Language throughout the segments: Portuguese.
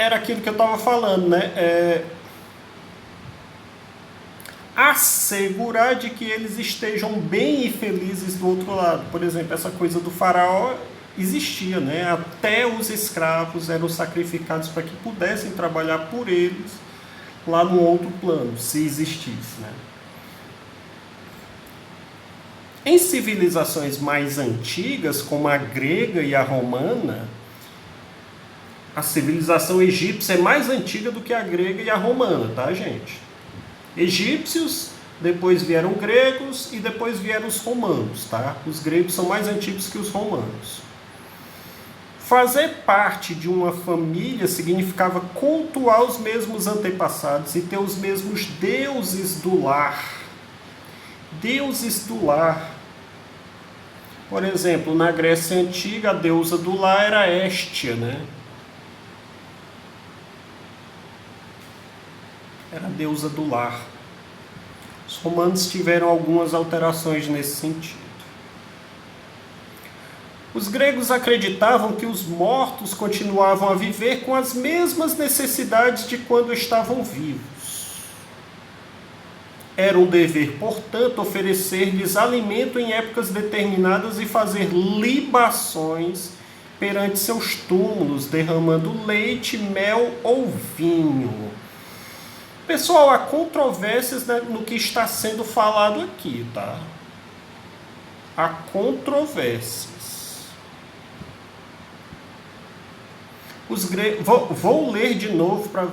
era aquilo que eu estava falando, né? Assegurar de que eles estejam bem e felizes do outro lado. Por exemplo, essa coisa do faraó existia, né? Até os escravos eram sacrificados para que pudessem trabalhar por eles lá no outro plano, se existisse, né? Em civilizações mais antigas, como a grega e a romana, a civilização egípcia é mais antiga do que a grega e a romana, tá, gente? Egípcios, depois vieram gregos e depois vieram os romanos, tá? Os gregos são mais antigos que os romanos. Fazer parte de uma família significava cultuar os mesmos antepassados e ter os mesmos deuses do lar. Deuses do lar. Por exemplo, na Grécia Antiga, a deusa do lar era Héstia, né? Era a deusa do lar. Os romanos tiveram algumas alterações nesse sentido. Os gregos acreditavam que os mortos continuavam a viver com as mesmas necessidades de quando estavam vivos. Era um dever, portanto, oferecer-lhes alimento em épocas determinadas e fazer libações perante seus túmulos, derramando leite, mel ou vinho. Pessoal, há controvérsias no que está sendo falado aqui, tá? Há controvérsias. Vou ler de novo para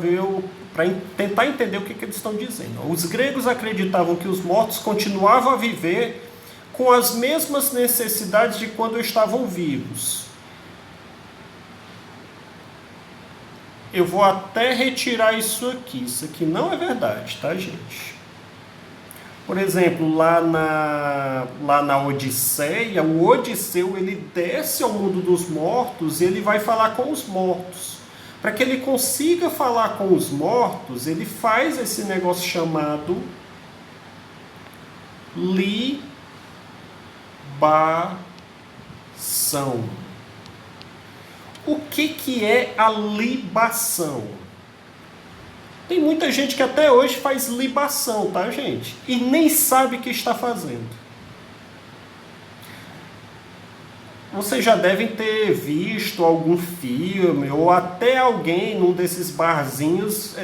tentar entender o que eles estão dizendo. Os gregos acreditavam que os mortos continuavam a viver com as mesmas necessidades de quando estavam vivos. Eu vou até retirar isso aqui. Isso aqui não é verdade, tá, gente? Por exemplo, lá na Odisseia, o Odisseu ele desce ao mundo dos mortos e ele vai falar com os mortos. Para que ele consiga falar com os mortos, ele faz esse negócio chamado libação. O que é a libação? Tem muita gente que até hoje faz libação, tá, gente? E nem sabe o que está fazendo. Vocês já devem ter visto algum filme, ou até alguém num desses barzinhos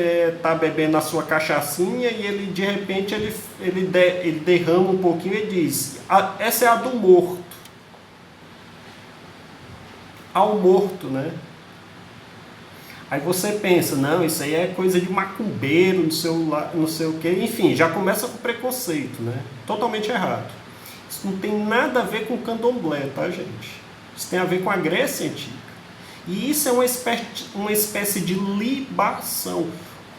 tá bebendo a sua cachaçinha e ele, de repente, ele derrama um pouquinho e diz: essa é a do morto. Ao morto, né? Aí você pensa, não, isso aí é coisa de macumbeiro, não sei o quê. Enfim, já começa com preconceito, né? Totalmente errado. Isso não tem nada a ver com o candomblé, tá, gente? Isso tem a ver com a Grécia Antiga. E isso é uma espécie de libação.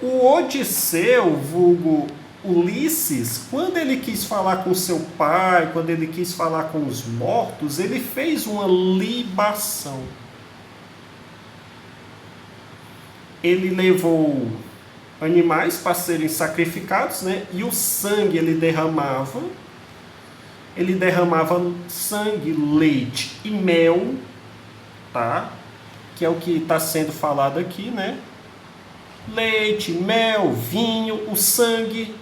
O Odisseu, vulgo Ulisses, quando ele quis falar com seu pai, quando ele quis falar com os mortos, ele fez uma libação. Ele levou animais para serem sacrificados, né? E o sangue ele derramava sangue, leite e mel, tá? Que é o que está sendo falado aqui, né? Leite, mel, vinho, o sangue.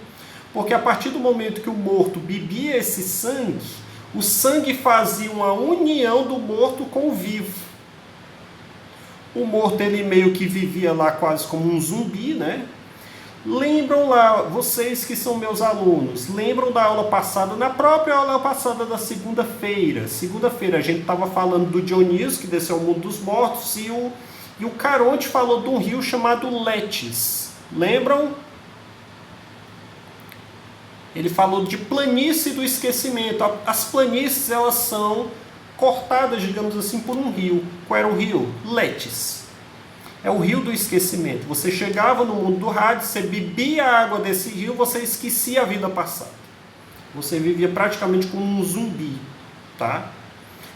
Porque a partir do momento que o morto bebia esse sangue, o sangue fazia uma união do morto com o vivo. O morto, ele meio que vivia lá quase como um zumbi, né? Lembram lá, vocês que são meus alunos, lembram da aula passada, na própria aula passada da segunda-feira. Segunda-feira a gente estava falando do Dionísio, que desceu ao mundo dos mortos, e o Caronte falou de um rio chamado Letes. Lembram? Ele falou de planície do esquecimento. As planícies, elas são cortadas, digamos assim, por um rio. Qual era o rio? Letes. É o rio do esquecimento. Você chegava no mundo do rádio, você bebia a água desse rio, você esquecia a vida passada. Você vivia praticamente como um zumbi, tá?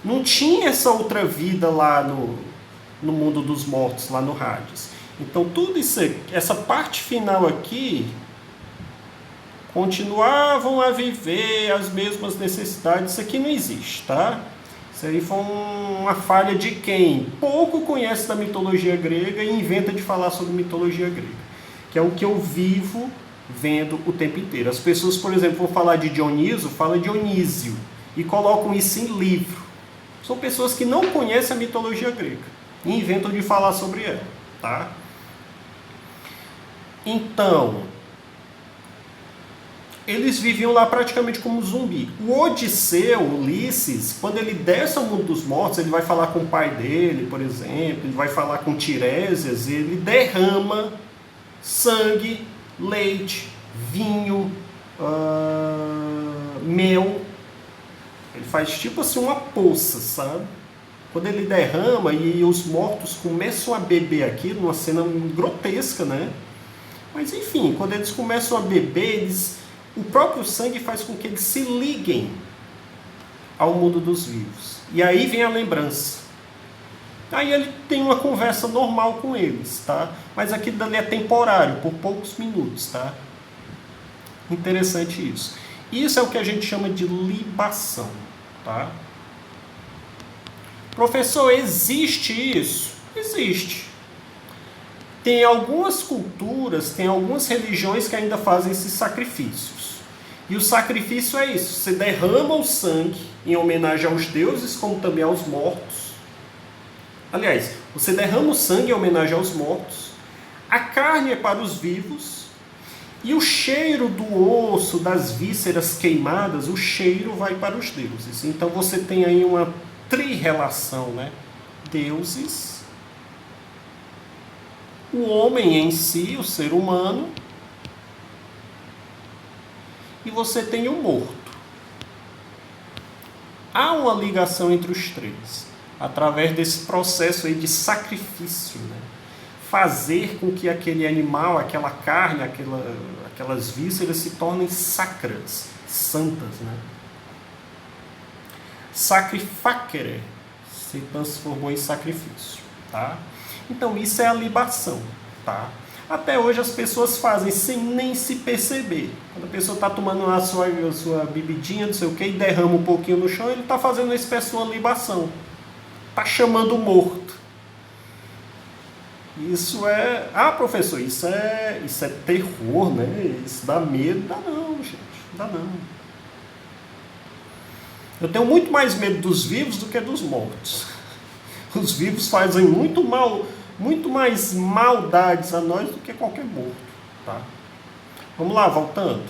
Não tinha essa outra vida lá no mundo dos mortos, lá no Hades. Então tudo isso, essa parte final aqui, continuavam a viver as mesmas necessidades. Isso aqui não existe, tá? Isso aí foi uma falha de quem pouco conhece da mitologia grega e inventa de falar sobre mitologia grega, que é o que eu vivo vendo o tempo inteiro. As pessoas, por exemplo, vão falar de Dioniso, fala Dionísio, e colocam isso em livro. São pessoas que não conhecem a mitologia grega e inventam de falar sobre ela, tá? Então, eles viviam lá praticamente como zumbi. O Odisseu, Ulisses, quando ele desce ao mundo dos mortos, ele vai falar com o pai dele, por exemplo, ele vai falar com Tiresias, ele derrama sangue, leite, vinho, mel. Ele faz tipo assim uma poça, sabe? Quando ele derrama e os mortos começam a beber aquilo, numa cena grotesca, né? Mas enfim, quando eles começam a beber, o próprio sangue faz com que eles se liguem ao mundo dos vivos. E aí vem a lembrança. Aí ele tem uma conversa normal com eles, tá? Mas aquilo dali é temporário, por poucos minutos, tá? Interessante isso. Isso é o que a gente chama de libação, tá? Professor, existe isso? Existe. Tem algumas culturas, tem algumas religiões que ainda fazem esses sacrifícios. E o sacrifício é isso, você derrama o sangue em homenagem aos deuses, como também aos mortos. Aliás, você derrama o sangue em homenagem aos mortos, a carne é para os vivos, e o cheiro do osso, das vísceras queimadas, o cheiro vai para os deuses. Então você tem aí uma tri-relação, né? Deuses, o homem em si, o ser humano, e você tem o morto. Há uma ligação entre os três, através desse processo aí de sacrifício, né? Fazer com que aquele animal, aquela carne, aquelas vísceras se tornem sacras, santas, né? Sacrificere se transformou em sacrifício, tá? Então isso é a libação, tá? Até hoje as pessoas fazem sem nem se perceber. Quando a pessoa está tomando a sua bebidinha, não sei o que, e derrama um pouquinho no chão, ele está fazendo uma espécie de uma libação. Está chamando o morto. Isso é... Ah, professor, isso é terror, né? Isso dá medo. Dá não, gente. Dá não. Eu tenho muito mais medo dos vivos do que dos mortos. Os vivos fazem muito mal, muito mais maldades a nós do que qualquer morto, tá? Vamos lá, voltando.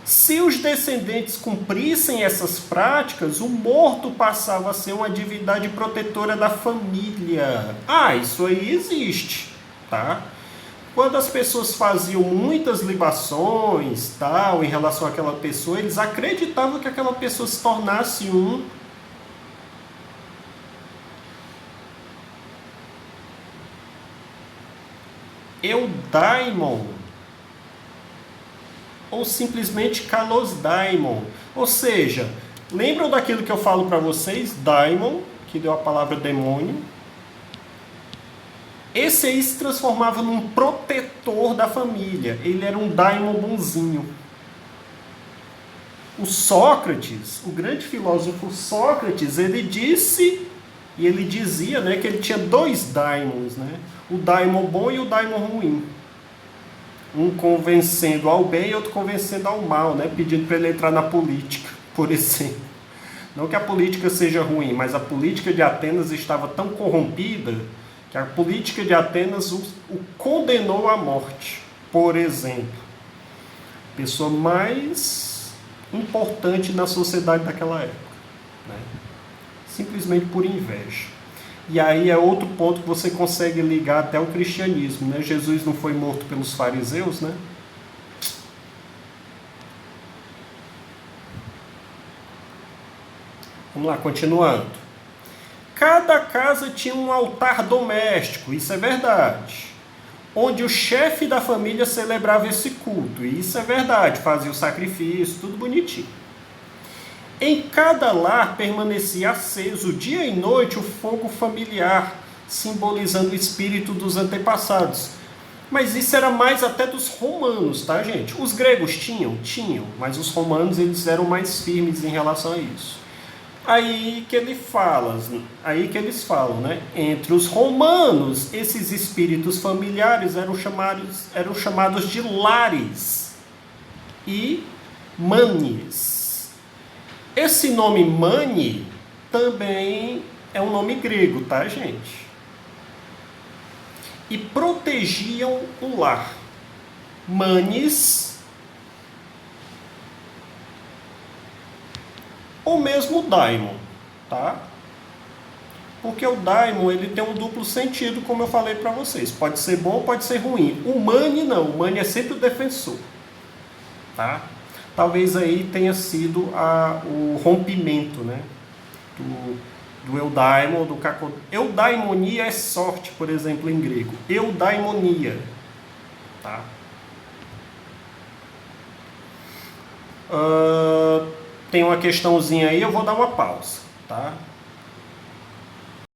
Se os descendentes cumprissem essas práticas, o morto passava a ser uma divindade protetora da família. Ah, isso aí existe, tá? Quando as pessoas faziam muitas libações, tal, em relação àquela pessoa, eles acreditavam que aquela pessoa se tornasse um eudaimon, ou simplesmente kalos daimon. Ou seja, lembram daquilo que eu falo para vocês? Daimon, que deu a palavra demônio. Esse aí se transformava num protetor da família. Ele era um daimon bonzinho. O Sócrates, o grande filósofo Sócrates, ele disse, e ele dizia, né, que ele tinha dois daimons, né? O daimon bom e o daimon ruim. Um convencendo ao bem e outro convencendo ao mal, né? Pedindo para ele entrar na política, por exemplo. Não que a política seja ruim, mas a política de Atenas estava tão corrompida que a política de Atenas o condenou à morte, por exemplo. Pessoa mais importante na sociedade daquela época, né? Simplesmente por inveja. E aí é outro ponto que você consegue ligar até o cristianismo, né? Jesus não foi morto pelos fariseus, né? Vamos lá, continuando. Cada casa tinha um altar doméstico, isso é verdade, onde o chefe da família celebrava esse culto, e isso é verdade, fazia o sacrifício, tudo bonitinho. Em cada lar permanecia aceso dia e noite o fogo familiar, simbolizando o espírito dos antepassados. Mas isso era mais até dos romanos, tá, gente? Os gregos tinham, mas os romanos eles eram mais firmes em relação a isso. Aí que eles falam, né? Entre os romanos, esses espíritos familiares eram chamados de lares e manes. Esse nome mani também é um nome grego, tá, gente? E protegiam o lar. Manes, ou mesmo daimon, tá? Porque o daimon ele tem um duplo sentido, como eu falei para vocês. Pode ser bom ou pode ser ruim. O mani não, o mani é sempre o defensor, tá? Talvez aí tenha sido o rompimento, né? Do eudaimon, do kakodai. Eudaimonia é sorte, por exemplo, em grego. Eudaimonia, tá? Tem uma questãozinha aí, eu vou dar uma pausa, tá?